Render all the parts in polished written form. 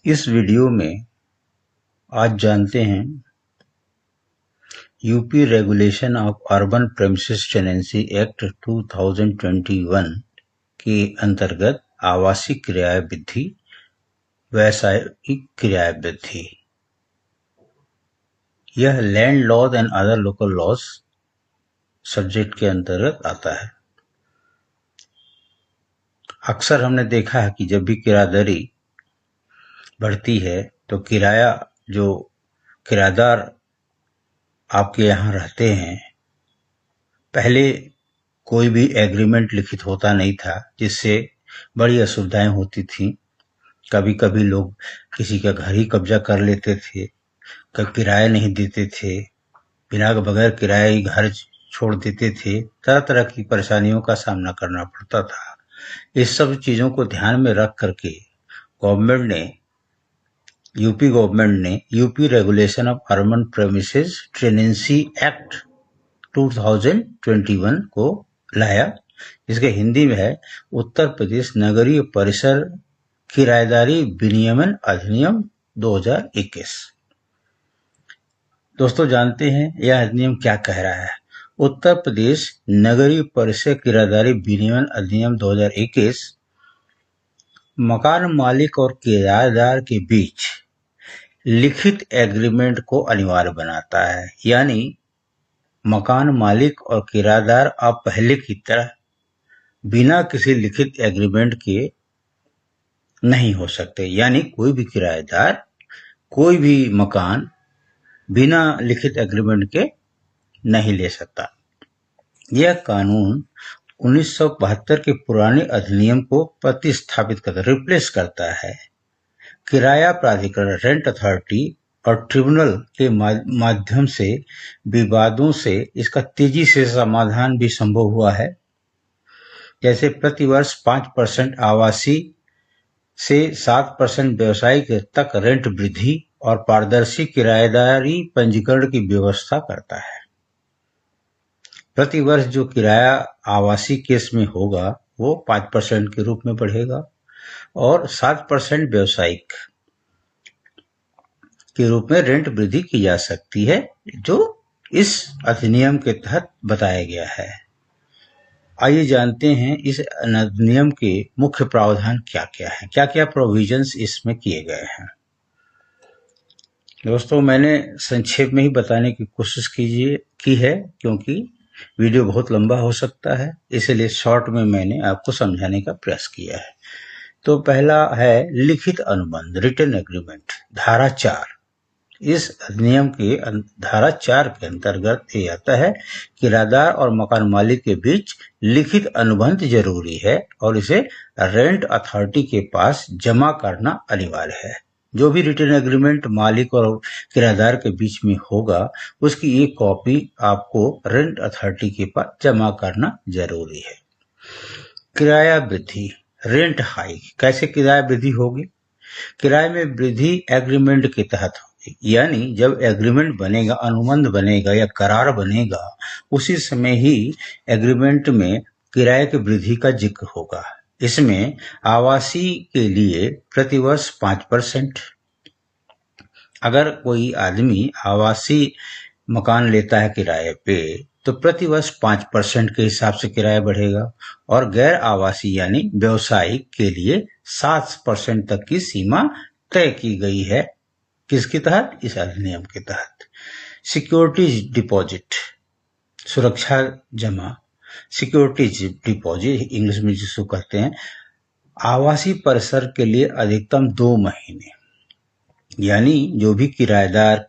इस वीडियो में आज जानते हैं UP regulation of urban premises tenancy act 2021 के अंतर्गत आवासीय किराया वृद्धि, व्यावसायिक किराया वृद्धि। यह land laws and other local laws subject के अंतर्गत आता है। अक्सर हमने देखा है कि जब भी किराएदारी बढ़ती है तो किराया जो किराएदार आपके यहाँ रहते हैं, पहले कोई भी एग्रीमेंट लिखित होता नहीं था, जिससे बड़ी असुविधाएं होती थी। कभी कभी लोग किसी का घर ही कब्जा कर लेते थे, कभी किराया नहीं देते थे, बिना बगैर किराए ही घर छोड़ देते थे। तरह तरह की परेशानियों का सामना करना पड़ता था। इस सब चीजों को ध्यान में रख करके यूपी गवर्नमेंट ने UP regulation of urban premises tenancy act 2021 को लाया। इसके हिंदी में है उत्तर प्रदेश नगरीय परिसर किराएदारी विनियमन अधिनियम 2021। दोस्तों, जानते हैं यह अधिनियम क्या कह रहा है। उत्तर प्रदेश नगरीय परिसर किराएदारी विनियमन अधिनियम 2021 मकान मालिक और किराएदार के बीच लिखित एग्रीमेंट को अनिवार्य बनाता है। यानी मकान मालिक और किराएदार अब पहले की तरह बिना किसी लिखित एग्रीमेंट के नहीं हो सकते। यानी कोई भी किराएदार कोई भी मकान बिना लिखित एग्रीमेंट के नहीं ले सकता। यह कानून 1972 के पुराने अधिनियम को प्रतिस्थापित करता, रिप्लेस करता है। किराया प्राधिकरण, रेंट अथॉरिटी और ट्रिब्यूनल के माध्यम से विवादों से इसका तेजी से समाधान भी संभव हुआ है। जैसे प्रतिवर्ष 5% आवासीय से 7% व्यवसायिक तक रेंट वृद्धि और पारदर्शी किराएदारी पंजीकरण की व्यवस्था करता है। प्रतिवर्ष जो किराया आवासीय केस में होगा वो 5% के रूप में बढ़ेगा और 7% व्यवसायिक के रूप में रेंट वृद्धि की जा सकती है, जो इस अधिनियम के तहत बताया गया है। आइए जानते हैं इस अधिनियम के मुख्य प्रावधान क्या क्या है, क्या क्या प्रोविजंस इसमें किए गए हैं। दोस्तों, मैंने संक्षेप में ही बताने की कोशिश की है, क्योंकि वीडियो बहुत लंबा हो सकता है, इसलिए शॉर्ट में मैंने आपको समझाने का प्रयास किया है। तो पहला है लिखित अनुबंध, रिटन एग्रीमेंट, धारा 4। इस अधिनियम के धारा 4 के अंतर्गत ये आता है किराएदार और मकान मालिक के बीच लिखित अनुबंध जरूरी है और इसे रेंट अथॉरिटी के पास जमा करना अनिवार्य है। जो भी रिटन एग्रीमेंट मालिक और किराएदार के बीच में होगा, उसकी एक कॉपी आपको रेंट अथॉरिटी के पास जमा करना जरूरी है। किराया वृद्धि, रेंट हाइक। कैसे किराया वृद्धि होगी? किराए में वृद्धि एग्रीमेंट के तहत होगी। यानी जब एग्रीमेंट बनेगा, अनुबंध बनेगा या करार बनेगा, उसी समय ही एग्रीमेंट में किराए की वृद्धि का जिक्र होगा। इसमें आवासीय के लिए प्रतिवर्ष 5%। अगर कोई आदमी आवासीय मकान लेता है किराए पे, तो प्रतिवर्ष 5% के हिसाब से किराया बढ़ेगा और गैर आवासीय यानी व्यवसायिक के लिए 7% तक की सीमा तय की गई है। किसके तहत? इस अधिनियम के तहत। सिक्योरिटीज डिपॉजिट, सुरक्षा जमा, सिक्योरिटीज डिपॉजिट इंग्लिश में जिसको कहते हैं, आवासीय परिसर के लिए अधिकतम 2 महीने। यानी जो भी किराएदार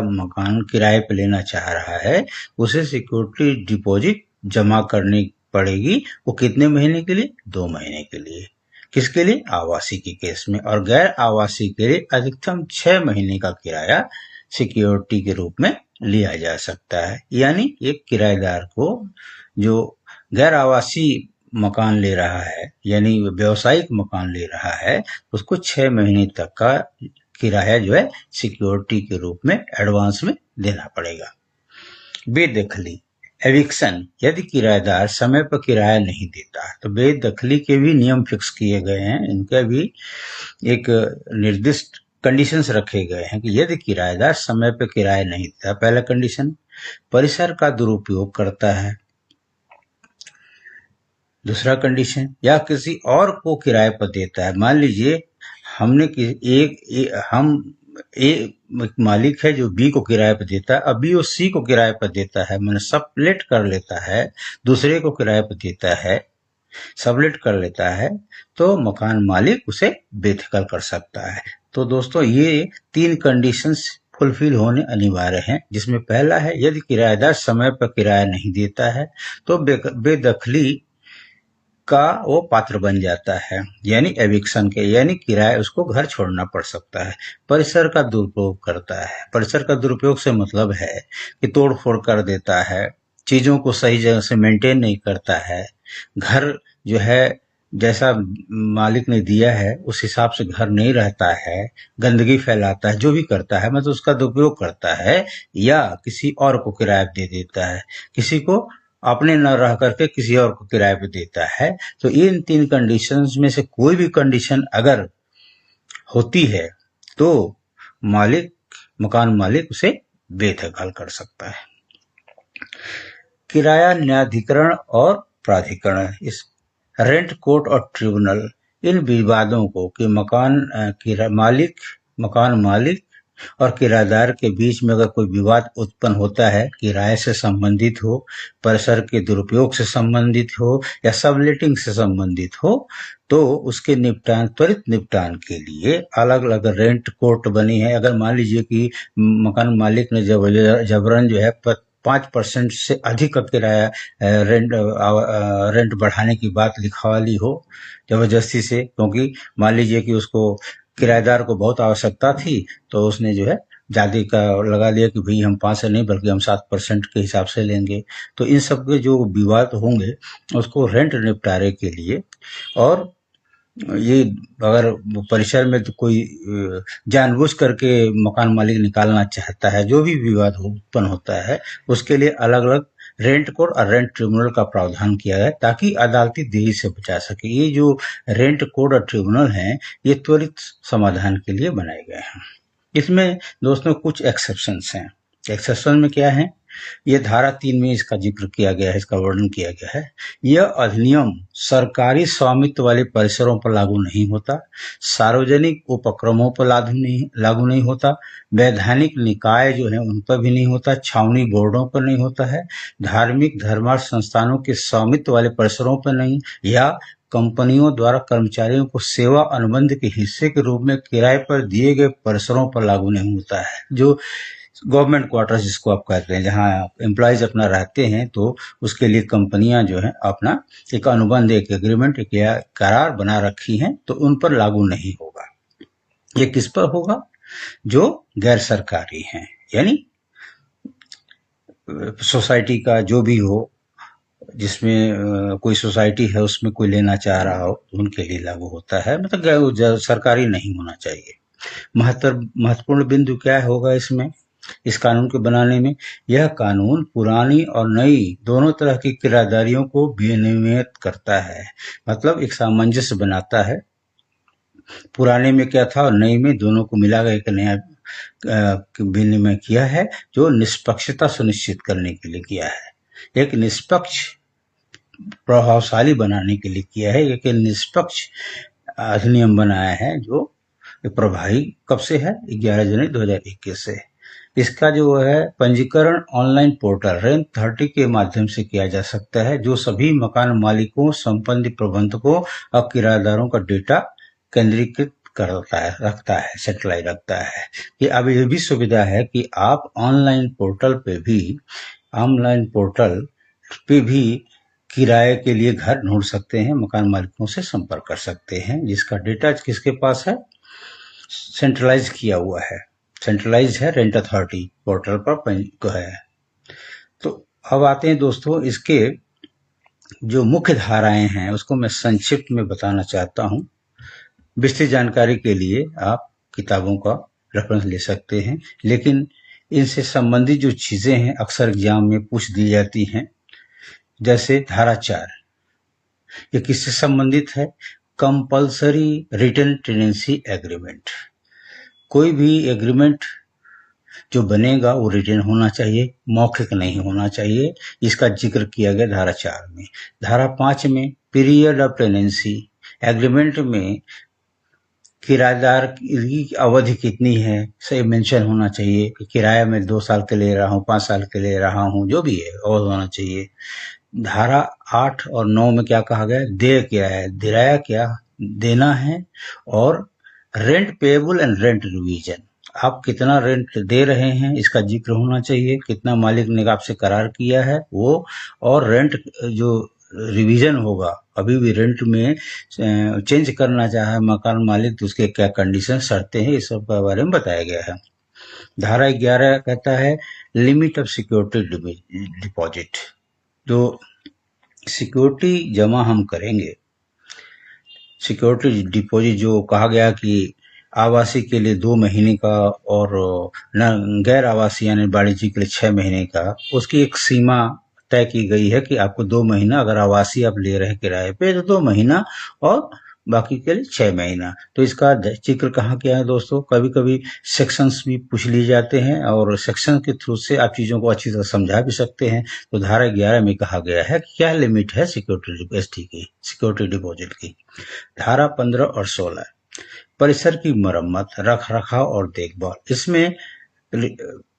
मकान किराए पे लेना चाह रहा है, उसे सिक्योरिटी डिपॉजिट जमा करनी पड़ेगी। वो कितने महीने के लिए? 2 महीने के लिए। किसके लिए? आवासीय के केस में। और गैर आवासीय के लिए अधिकतम 6 महीने का किराया सिक्योरिटी के रूप में लिया जा सकता है। यानी एक किराएदार को जो गैर आवासीय मकान ले रहा है, यानी व्यवसायिक मकान ले रहा है, उसको 6 महीने तक का किराया जो है सिक्योरिटी के रूप में एडवांस में देना पड़ेगा। बेदखली, एविक्शन, यदि किराएदार समय पर किराया नहीं देता है तो बेदखली के भी नियम फिक्स किए गए हैं। इनका भी एक निर्दिष्ट कंडीशंस रखे गए हैं कि यदि किराएदार समय पर किराया नहीं देता, पहला कंडीशन परिसर का दुरुपयोग करता है, दूसरा कंडीशन या किसी और को किराए पर देता है। मान लीजिए हमने हम एक मालिक है जो बी को किराए पर देता है, अब बी और सी को किराए पर देता है, मैंने सबलेट कर लेता है, दूसरे को किराए पर देता है, सबलेट कर लेता है, तो मकान मालिक उसे बेदखल कर सकता है। तो दोस्तों ये 3 कंडीशंस फुलफिल होने अनिवार्य हैं, जिसमें पहला है यदि किराएदार समय पर किराया नहीं देता है तो बेदखली का वो पात्र बन जाता है, यानी एविक्शन के, यानी किराए उसको घर छोड़ना पड़ सकता है। परिसर का दुरुपयोग करता है, परिसर का दुरुपयोग से मतलब है कि तोड़ फोड़ कर देता है, चीजों को सही जगह से मेंटेन नहीं करता है, घर जो है जैसा मालिक ने दिया है उस हिसाब से घर नहीं रहता है, गंदगी फैलाता है, जो भी करता है मतलब उसका दुरुपयोग करता है, या किसी और को किराया दे देता है, किसी को अपने न रह करके किसी और को किराए पे देता है। तो इन 3 कंडीशंस में से कोई भी कंडीशन अगर होती है तो मकान मालिक उसे बेदखल कर सकता है। किराया न्यायाधिकरण और प्राधिकरण, इस रेंट कोर्ट और ट्रिब्यूनल इन विवादों को कि मकान मालिक और किराएदार के बीच में अगर कोई विवाद उत्पन्न होता है, किराए से संबंधित हो, परिसर के दुरुपयोग से संबंधित हो या सबलेटिंग से संबंधित हो, तो उसके त्वरित निपटान के लिए अलग अलग रेंट कोर्ट बनी है। अगर मान लीजिए कि मकान मालिक ने जबरन जो है 5% से अधिक का किराया रेंट बढ़ाने की बात लिखवा ली हो जबरदस्ती से, क्योंकि मान लीजिए कि उसको किराएदार को बहुत आवश्यकता थी तो उसने जो है ज्यादा का लगा लिया कि भाई हम 5 से नहीं बल्कि हम 7% के हिसाब से लेंगे। तो इन सब के जो विवाद होंगे उसको रेंट निपटारे के लिए, और ये अगर परिसर में तो कोई जानबूझ करके मकान मालिक निकालना चाहता है, जो भी विवाद उत्पन्न होता है उसके लिए अलग अलग रेंट कोर्ट और रेंट ट्रिब्यूनल का प्रावधान किया है ताकि अदालती देरी से बचा सके। ये जो रेंट कोर्ट और ट्रिब्यूनल हैं ये त्वरित समाधान के लिए बनाए गए हैं। इसमें दोस्तों कुछ एक्सेप्शंस हैं। एक्सेप्शन में क्या है, ये धारा 3 में इसका जिक्र किया गया है, इसका वर्णन किया गया है। यह अधिनियम सरकारी स्वामित्व वाले परिसरों पर लागू नहीं होता, सार्वजनिक उपक्रमों पर लागू नहीं होता, वैधानिक निकाय जो है उन पर भी नहीं होता, छावनी बोर्डों पर नहीं होता है, धार्मिक धर्मार्थ संस्थानों के स्वामित्व वाले परिसरों पर नहीं, या कंपनियों द्वारा कर्मचारियों को सेवा अनुबंध के हिस्से के रूप में किराए पर दिए गए परिसरों पर लागू नहीं होता है। जो गवर्नमेंट क्वार्टर्स जिसको आप कहते हैं, जहां एम्प्लॉयज अपना रहते हैं, तो उसके लिए कंपनियां जो है अपना एक अनुबंध, एक एग्रीमेंट, एक करार बना रखी हैं, तो उन पर लागू नहीं होगा। ये किस पर होगा, जो गैर सरकारी हैं, यानी सोसाइटी का जो भी हो, जिसमें कोई सोसाइटी है उसमें कोई लेना चाह रहा हो उनके लिए लागू होता है, मतलब सरकारी नहीं होना चाहिए। महत्वपूर्ण बिंदु क्या होगा इसमें, इस कानून के बनाने में, यह कानून पुरानी और नई दोनों तरह की किराएदारियों को विनियमित करता है, मतलब एक सामंजस्य बनाता है। पुराने में क्या था और नई में दोनों को मिला एक नया विनिमय किया है, जो निष्पक्षता सुनिश्चित करने के लिए किया है, एक निष्पक्ष प्रभावशाली बनाने के लिए किया है, एक निष्पक्ष अधिनियम बनाया है जो प्रभावी कब से है, 11 जनवरी 2021 से। इसका जो है पंजीकरण ऑनलाइन पोर्टल रेंट30 के माध्यम से किया जा सकता है, जो सभी मकान मालिकों, संपत्ति प्रबंधकों और किराएदारों का डेटा केंद्रीकृत रखता है, सेटेलाइट रखता है। कि अब ये भी सुविधा है कि आप ऑनलाइन पोर्टल पे भी किराए के लिए घर ढूंढ सकते हैं, मकान मालिकों से संपर्क कर सकते हैं, जिसका डेटा किसके पास है, सेंट्रलाइज किया हुआ है, सेंट्रलाइज है, रेंट अथॉरिटी पोर्टल पर है। तो अब आते हैं दोस्तों, इसके जो मुख्य धाराएं हैं उसको मैं संक्षिप्त में बताना चाहता हूं। विस्तृत जानकारी के लिए आप किताबों का रेफरेंस ले सकते हैं, लेकिन इनसे संबंधित जो चीजें हैं अक्सर एग्जाम में पूछ दी जाती हैं। जैसे धारा 4, ये किससे संबंधित है? Compulsory written tenancy agreement. कोई भी एग्रीमेंट जो बनेगा वो रिटन होना चाहिए, मौखिक नहीं होना चाहिए। इसका जिक्र किया गया धारा 4 में। धारा 5 में पीरियड ऑफ टेनेंसी एग्रीमेंट में किराएदार की अवधि कितनी है सही मेंशन होना चाहिए कि किराया में 2 साल के ले रहा हूँ, 5 साल के ले रहा हूँ, जो भी है और होना चाहिए। धारा 8 और 9 में क्या कहा गया? देय क्या है, किराया क्या देना है, और rent payable and rent revision, आप कितना रेंट दे रहे हैं इसका जिक्र होना चाहिए, कितना मालिक ने आपसे करार किया है वो, और रेंट जो रिवीजन होगा, अभी भी रेंट में चेंज करना चाहे मकान मालिक तो उसके क्या कंडीशन शर्तें हैं, इस सब के बारे में बताया गया है। धारा 11 कहता है लिमिट ऑफ सिक्योरिटी डिपॉजिट, जो सिक्योरिटी जमा हम करेंगे, सिक्योरिटी डिपॉजिट जो कहा गया कि आवासीय के लिए 2 महीने का और गैर आवासीय यानी वाणिज्यिक के लिए 6 महीने का, उसकी एक सीमा तय की गई है कि आपको 2 महीना, अगर आवासीय आप ले रहे हैं किराए पे तो 2 महीना और बाकी के लिए 6 महीना। तो इसका जिक्र कहाँ किया है दोस्तों? कभी कभी सेक्शंस भी पूछ लिए जाते हैं और सेक्शन के थ्रू से आप चीजों को अच्छी तरह समझा भी सकते हैं। तो धारा 11 में कहा गया है कि क्या लिमिट है सिक्योरिटी डिपॉजिट की। धारा 15 और 16 परिसर की मरम्मत, रख रखाव और देखभाल। इसमें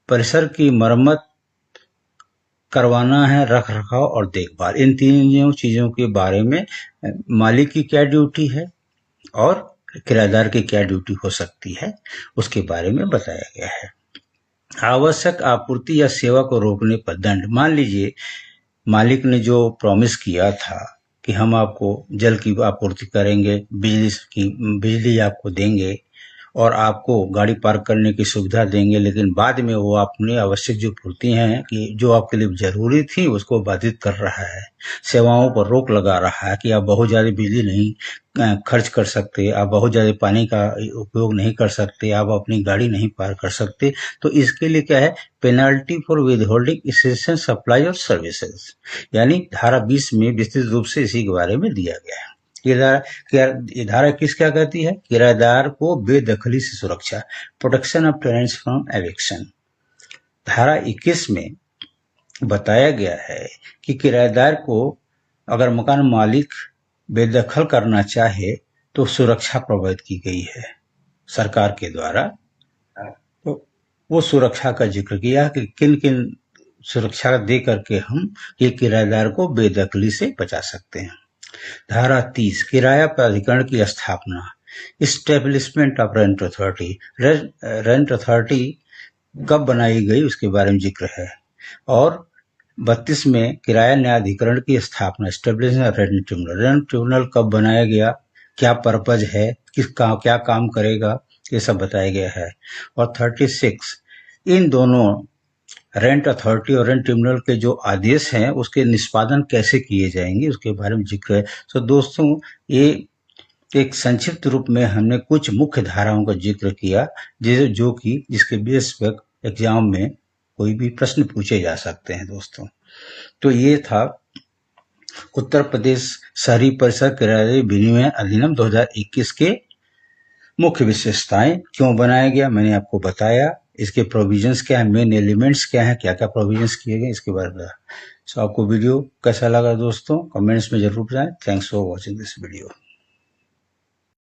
परिसर की मरम्मत करवाना है, रख रखाव और देखभाल, इन तीनों चीजों के बारे में मालिक की क्या ड्यूटी है और किराएदार की क्या ड्यूटी हो सकती है उसके बारे में बताया गया है। आवश्यक आपूर्ति या सेवा को रोकने पर दंड। मान लीजिए मालिक ने जो प्रॉमिस किया था कि हम आपको जल की आपूर्ति करेंगे, बिजली आपको देंगे और आपको गाड़ी पार्क करने की सुविधा देंगे, लेकिन बाद में वो अपनी आवश्यक जो पूर्ति हैं कि जो आपके लिए जरूरी थी उसको बाधित कर रहा है, सेवाओं पर रोक लगा रहा है कि आप बहुत ज्यादा बिजली नहीं खर्च कर सकते, आप बहुत ज्यादा पानी का उपयोग नहीं कर सकते, आप अपनी गाड़ी नहीं पार्क कर सकते। तो इसके लिए क्या है? Penalty for withholding essential supply और सर्विसेज, यानी धारा 20 में विस्तृत रूप से इसी के बारे में दिया गया है। ये धारा किस क्या कहती है? किराएदार को बेदखली से सुरक्षा, protection of tenants from eviction. धारा 21 में बताया गया है कि किराएदार को अगर मकान मालिक बेदखल करना चाहे तो सुरक्षा प्रोवाइड की गई है सरकार के द्वारा। तो वो सुरक्षा का जिक्र किया कि किन किन सुरक्षा दे करके हम ये किराएदार को बेदखली से बचा सकते हैं। धारा 30 किराया प्राधिकरण की स्थापना, establishment of rent authority. Rent authority कब बनाई गई उसके बारे में जिक्र है। और 32 में किराया न्यायाधिकरण की स्थापना, establishment of rent tribunal. Rent tribunal कब बनाया गया, क्या पर्पज है, क्या काम करेगा, ये सब बताया गया है। और 36 इन दोनों रेंट अथॉरिटी और रेंट ट्रिब्यूनल के जो आदेश हैं उसके निष्पादन कैसे किए जाएंगे उसके बारे में जिक्र है। तो दोस्तों ये एक संक्षिप्त रूप में हमने कुछ मुख्य धाराओं का जिक्र किया जो कि जिसके बेस पर एग्जाम में कोई भी प्रश्न पूछे जा सकते हैं दोस्तों। तो ये था उत्तर प्रदेश शहरी परिसर किराए विनिमय अधिनियम 2021 के मुख्य विशेषताएं, क्यों बनाया गया मैंने आपको बताया, इसके प्रोविजंस क्या है, मेन एलिमेंट्स क्या है, क्या क्या प्रोविजंस किए गए इसके बारे में। सो आपको वीडियो कैसा लगा दोस्तों कमेंट्स में जरूर बताएं। Thanks for watching this video.